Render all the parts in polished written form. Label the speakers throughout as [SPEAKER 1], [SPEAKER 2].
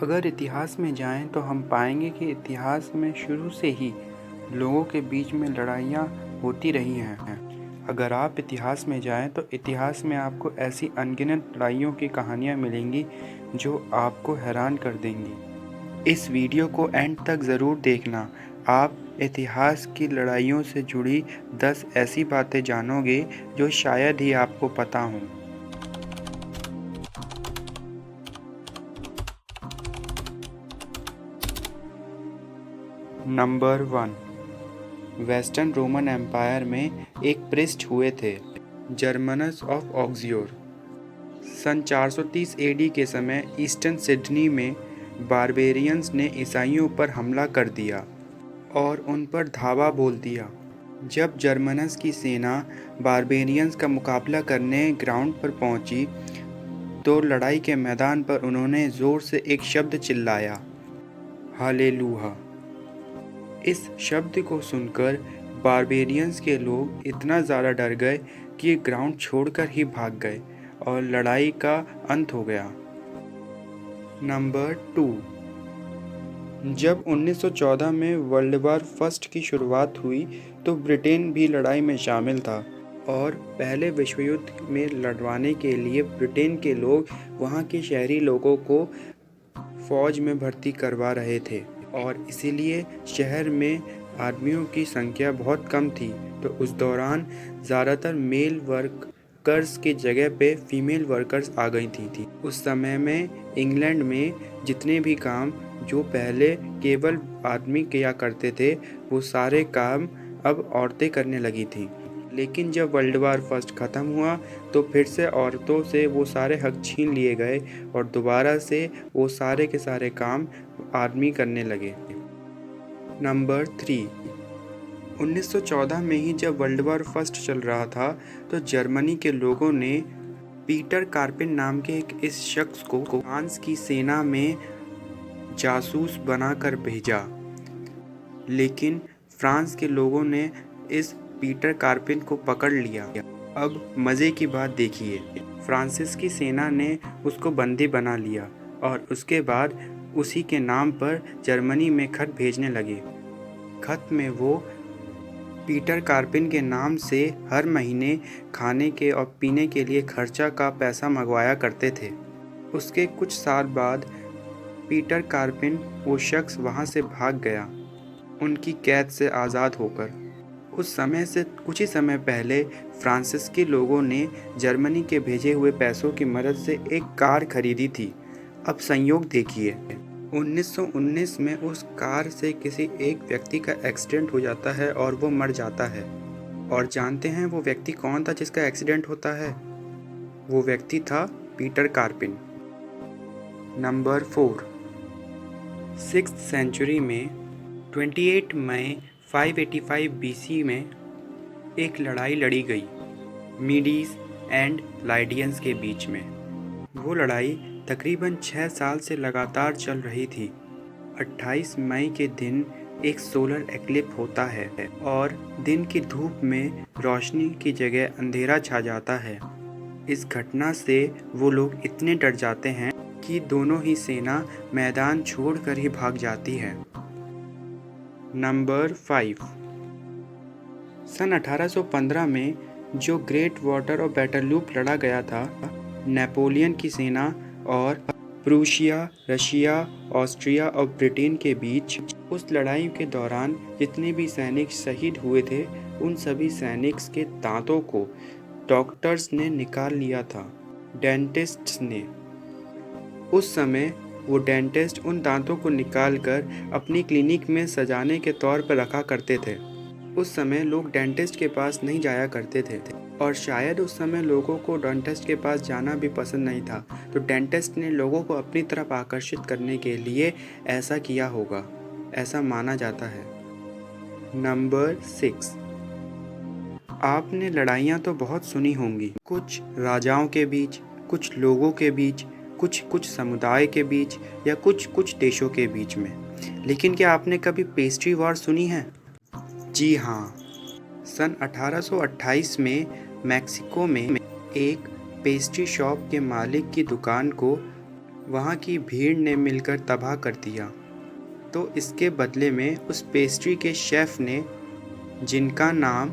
[SPEAKER 1] अगर इतिहास में जाएं तो हम पाएंगे कि इतिहास में शुरू से ही लोगों के बीच में लड़ाइयाँ होती रही हैं। अगर आप इतिहास में जाएं तो इतिहास में आपको ऐसी अनगिनत लड़ाइयों की कहानियाँ मिलेंगी जो आपको हैरान कर देंगी। इस वीडियो को एंड तक ज़रूर देखना। आप इतिहास की लड़ाइयों से जुड़ी 10 ऐसी बातें जानोगे जो शायद ही आपको पता हों। नंबर 1, वेस्टर्न रोमन एम्पायर में एक प्रिस्ट हुए थे, जर्मनस ऑफ ऑक्सियोर। सन 430 एडी के समय ईस्टर्न सिडनी में बारबेरियंस ने ईसाइयों पर हमला कर दिया और उन पर धावा बोल दिया। जब जर्मनस की सेना बारबेरियंस का मुकाबला करने ग्राउंड पर पहुंची तो लड़ाई के मैदान पर उन्होंने ज़ोर से एक शब्द चिल्लाया, हालेलुया। इस शब्द को सुनकर बारबेरियंस के लोग इतना ज़्यादा डर गए कि ग्राउंड छोड़कर ही भाग गए और लड़ाई का अंत हो गया। नंबर 2, जब 1914 में वर्ल्ड वॉर फर्स्ट की शुरुआत हुई तो ब्रिटेन भी लड़ाई में शामिल था और पहले विश्व युद्ध में लड़वाने के लिए ब्रिटेन के लोग वहाँ के शहरी लोगों को फौज में भर्ती करवा रहे थे और इसीलिए शहर में आदमियों की संख्या बहुत कम थी। तो उस दौरान ज़्यादातर मेल वर्कर्स की जगह पे फीमेल वर्कर्स आ गई थी। उस समय में इंग्लैंड में जितने भी काम जो पहले केवल आदमी किया करते थे वो सारे काम अब औरतें करने लगी थीं। लेकिन जब वर्ल्ड वॉर फर्स्ट ख़त्म हुआ तो फिर से औरतों से वो सारे हक छीन लिए गए और दोबारा से वो सारे के सारे काम आदमी करने लगे। नंबर 3, 1914 में ही जब वर्ल्ड वॉर फर्स्ट चल रहा था तो जर्मनी के लोगों ने पीटर कार्पिन नाम के इस शख्स को फ्रांस की सेना में जासूस बनाकर भेजा। लेकिन फ्रांस के लोगों ने इस पीटर कार्पिन को पकड़ लिया। अब मज़े की बात देखिए, फ्रांसिस की सेना ने उसको बंदी बना लिया और उसके बाद उसी के नाम पर जर्मनी में खत भेजने लगे। खत में वो पीटर कार्पिन के नाम से हर महीने खाने के और पीने के लिए खर्चा का पैसा मंगवाया करते थे। उसके कुछ साल बाद पीटर कार्पिन वो शख्स वहाँ से भाग गया, उनकी कैद से आज़ाद होकर। उस समय से कुछ ही समय पहले फ्रांसीसी लोगों ने जर्मनी के भेजे हुए पैसों की मदद से एक कार खरीदी थी। अब संयोग देखिए, 1919 में उस कार से किसी एक व्यक्ति का एक्सीडेंट हो जाता है और वो मर जाता है। और जानते हैं वो व्यक्ति कौन था जिसका एक्सीडेंट होता है? वो व्यक्ति था Peter Karpin. Number 4, 6th century में 28 मई 585 BC में एक लड़ाई लड़ी गई मीडीज एंड लाइडियंस के बीच में। वो लड़ाई तकरीबन 6 साल से लगातार चल रही थी। 28 मई के दिन एक सोलर एक्लिप्स होता है और दिन की धूप में रोशनी की जगह अंधेरा छा जाता है। इस घटना से वो लोग इतने डर जाते हैं कि दोनों ही सेना मैदान छोड़कर ही भाग जाती है। नंबर 5, सन 1815 में जो ग्रेट वाटर और वॉटरलू लड़ा गया था नेपोलियन की सेना और प्रूशिया, रशिया, ऑस्ट्रिया और ब्रिटेन के बीच। उस लड़ाई के दौरान जितने भी सैनिक शहीद हुए थे उन सभी सैनिक्स के दांतों को डॉक्टर्स ने निकाल लिया था, डेंटिस्ट्स ने। उस समय वो डेंटिस्ट उन दांतों को निकालकर अपनी क्लिनिक में सजाने के तौर पर रखा करते थे। उस समय लोग डेंटिस्ट के पास नहीं जाया करते थे और शायद उस समय लोगों को डेंटिस्ट के पास जाना भी पसंद नहीं था, तो डेंटिस्ट ने लोगों को अपनी तरफ आकर्षित करने के लिए ऐसा किया होगा, ऐसा माना जाता है। नंबर 6, आपने लड़ाइयाँ तो बहुत सुनी होंगी, कुछ राजाओं के बीच, कुछ लोगों के बीच, कुछ समुदाय के बीच या कुछ देशों के बीच में। लेकिन क्या आपने कभी पेस्ट्री वॉर सुनी है? जी हाँ, सन 1828 में मैक्सिको में एक पेस्ट्री शॉप के मालिक की दुकान को वहाँ की भीड़ ने मिलकर तबाह कर दिया। तो इसके बदले में उस पेस्ट्री के शेफ़ ने, जिनका नाम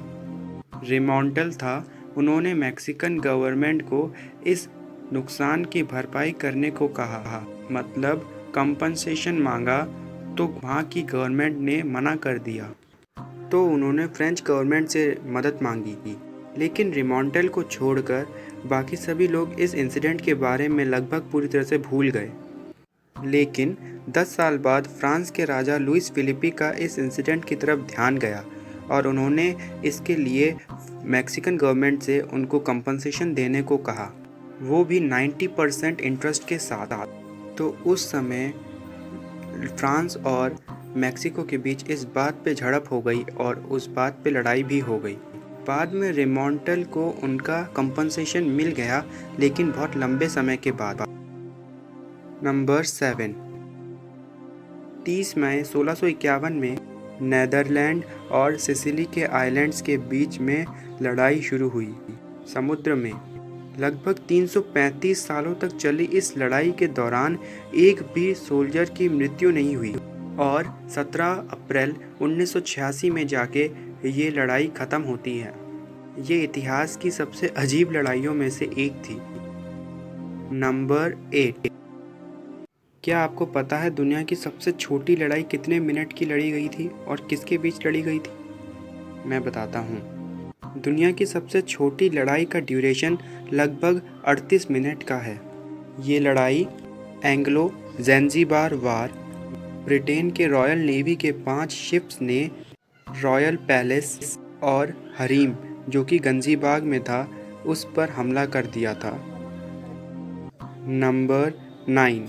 [SPEAKER 1] रिमॉन्टल था, उन्होंने मैक्सिकन गवर्नमेंट को इस नुकसान की भरपाई करने को कहा, मतलब कंपनसेशन मांगा। तो वहाँ की गवर्नमेंट ने मना कर दिया, तो उन्होंने फ्रेंच गवर्नमेंट से मदद मांगी थी। लेकिन रिमॉन्टल को छोड़कर बाकी सभी लोग इस इंसिडेंट के बारे में लगभग पूरी तरह से भूल गए। लेकिन 10 साल बाद फ्रांस के राजा लुइस फिलिपी का इस इंसिडेंट की तरफ ध्यान गया और उन्होंने इसके लिए मैक्सिकन गवर्नमेंट से उनको कंपनसेशन देने को कहा, वो भी 90% इंटरेस्ट के साथ। तो उस समय फ्रांस और मैक्सिको के बीच इस बात पे झड़प हो गई और उस बात पे लड़ाई भी हो गई। बाद में रिमॉन्टल को उनका कंपनसेशन मिल गया, लेकिन बहुत लंबे समय के बाद। नंबर 7, 30 मई 1651 में नेदरलैंड और सिसिली के आइलैंड्स के बीच में लड़ाई शुरू हुई। समुद्र में लगभग 335 सालों तक चली इस लड़ाई के दौरान एक भी सोल्जर की मृत्यु नहीं हुई और 17 अप्रैल 1986 में जाके ये लड़ाई ख़त्म होती है। ये इतिहास की सबसे अजीब लड़ाइयों में से एक थी। नंबर 8, क्या आपको पता है दुनिया की सबसे छोटी लड़ाई कितने मिनट की लड़ी गई थी और किसके बीच लड़ी गई थी? मैं बताता हूँ। दुनिया की सबसे छोटी लड़ाई का ड्यूरेशन लगभग 38 मिनट का है। ये लड़ाई एंग्लो ज़ैंज़िबार वार, ब्रिटेन के रॉयल नेवी के 5 शिप्स ने रॉयल पैलेस और हरीम, जो कि गंजीबाग में था, उस पर हमला कर दिया था। नंबर 9,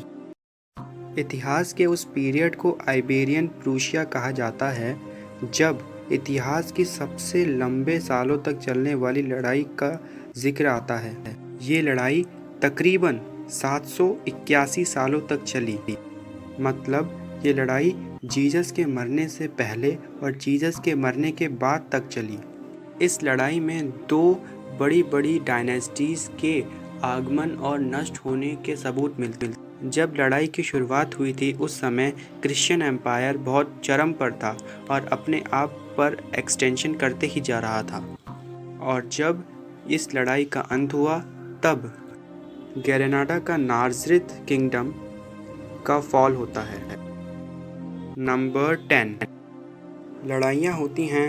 [SPEAKER 1] इतिहास के उस पीरियड को आइबेरियन प्रूशिया कहा जाता है जब इतिहास की सबसे लंबे सालों तक चलने वाली लड़ाई का जिक्र आता है। ये लड़ाई तकरीबन 781 सालों तक चली। मतलब ये लड़ाई जीसस के मरने से पहले और जीसस के मरने के बाद तक चली। इस लड़ाई में 2 बड़ी बड़ी डायनेस्टीज़ के आगमन और नष्ट होने के सबूत मिलते। जब लड़ाई की शुरुआत हुई थी उस समय क्रिश्चियन एम्पायर बहुत चरम पर था और अपने आप पर एक्सटेंशन करते ही जा रहा था। और जब इस लड़ाई का अंत हुआ तब ग्रेनाडा का नाज़ारेथ किंगडम का फॉल होता है। नंबर 10, लड़ाइयाँ होती हैं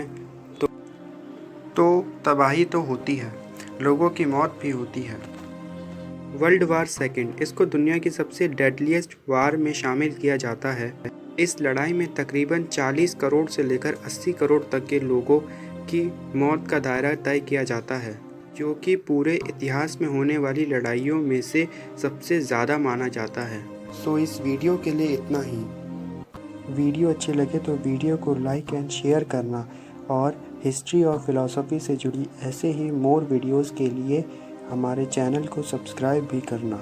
[SPEAKER 1] तो तबाही तो होती है, लोगों की मौत भी होती है। वर्ल्ड वार सेकेंड, इसको दुनिया की सबसे डेडलीस्ट वार में शामिल किया जाता है। इस लड़ाई में तकरीबन 40 करोड़ से लेकर 80 करोड़ तक के लोगों की मौत का दायरा तय किया जाता है, जो कि पूरे इतिहास में होने वाली लड़ाइयों में से सबसे ज़्यादा माना जाता है। सो इस वीडियो के लिए इतना ही। वीडियो अच्छे लगे तो वीडियो को लाइक एंड शेयर करना और हिस्ट्री और फिलॉसफी से जुड़ी ऐसे ही मोर वीडियोस के लिए हमारे चैनल को सब्सक्राइब भी करना।